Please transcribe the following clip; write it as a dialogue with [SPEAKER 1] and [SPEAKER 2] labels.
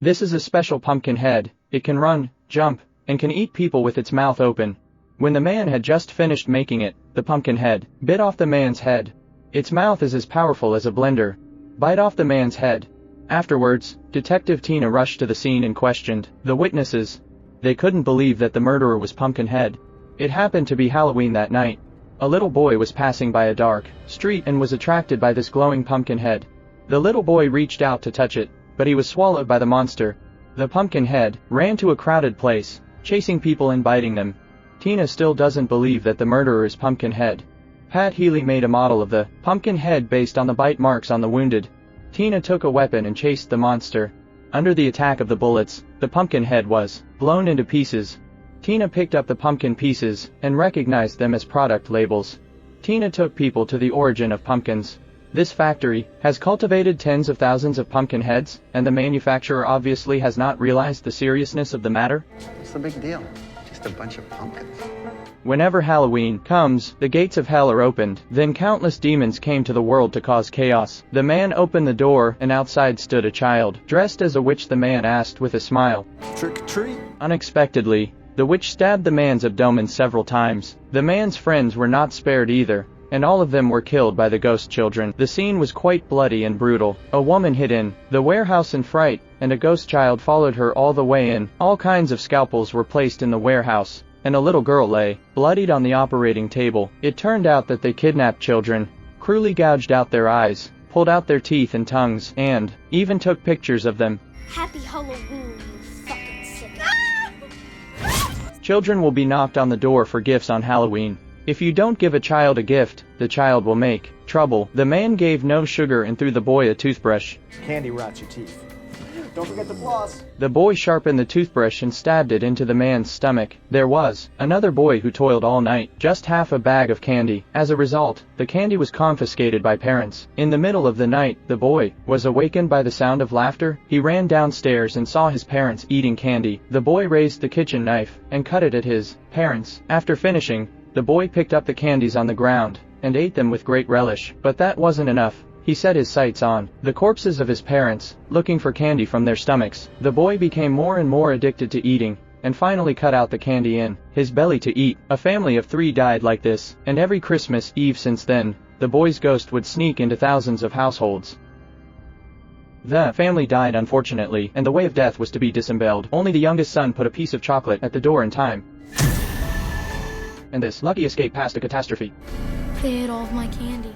[SPEAKER 1] This is a special pumpkin head. It can run, jump, and can eat people with its mouth open. When the man had just finished making it, the pumpkin head bit off the man's head. Its mouth is as powerful as a blender. Bite off the man's head. Afterwards, Detective Tina rushed to the scene and questioned the witnesses. They couldn't believe that the murderer was Pumpkinhead. It happened to be Halloween that night. A little boy was passing by a dark street and was attracted by this glowing pumpkin head. The little boy reached out to touch it, but he was swallowed by the monster. The pumpkin head ran to a crowded place, chasing people and biting them. Tina still doesn't believe that the murderer is Pumpkinhead. Pat Healy made a model of the pumpkin head based on the bite marks on the wounded. Tina took a weapon and chased the monster. Under the attack of the bullets, the pumpkin head was blown into pieces. Tina picked up the pumpkin pieces and recognized them as product labels. Tina took people to the origin of pumpkins. This factory has cultivated tens of thousands of pumpkin heads, and the manufacturer obviously has not realized the seriousness of the matter.
[SPEAKER 2] What's the big deal? Just a bunch of pumpkins.
[SPEAKER 1] Whenever Halloween comes, the gates of hell are opened. Then countless demons came to the world to cause chaos. The man opened the door, and outside stood a child, dressed as a witch. The man asked with a smile,
[SPEAKER 3] "Trick or treat?"
[SPEAKER 1] Unexpectedly, the witch stabbed the man's abdomen several times. The man's friends were not spared either, and all of them were killed by the ghost children. The scene was quite bloody and brutal. A woman hid in the warehouse in fright, and a ghost child followed her all the way in. All kinds of scalpels were placed in the warehouse, and a little girl lay bloodied on the operating table. It turned out that they kidnapped children, cruelly gouged out their eyes, pulled out their teeth and tongues, and even took pictures of them.
[SPEAKER 4] Happy Halloween, you fucking sick.
[SPEAKER 1] Children will be knocked on the door for gifts on Halloween. If you don't give a child a gift, the child will make trouble. The man gave no sugar and threw the boy a toothbrush.
[SPEAKER 3] Candy rots your teeth. Don't forget to floss.
[SPEAKER 1] The boy sharpened the toothbrush and stabbed it into the man's stomach. There was another boy who toiled all night, just half a bag of candy. As a result, the candy was confiscated by parents. In the middle of the night, the boy was awakened by the sound of laughter. He ran downstairs and saw his parents eating candy. The boy raised the kitchen knife and cut it at his parents. After finishing, the boy picked up the candies on the ground and ate them with great relish. But that wasn't enough. He set his sights on the corpses of his parents, looking for candy from their stomachs. The boy became more and more addicted to eating, and finally cut out the candy in his belly to eat. A family of 3 died like this, and every Christmas Eve since then, the boy's ghost would sneak into thousands of households. The family died unfortunately, and the way of death was to be disemboweled. Only the youngest son put a piece of chocolate at the door in time. And this lucky escape past a catastrophe.
[SPEAKER 4] They ate all of my candy.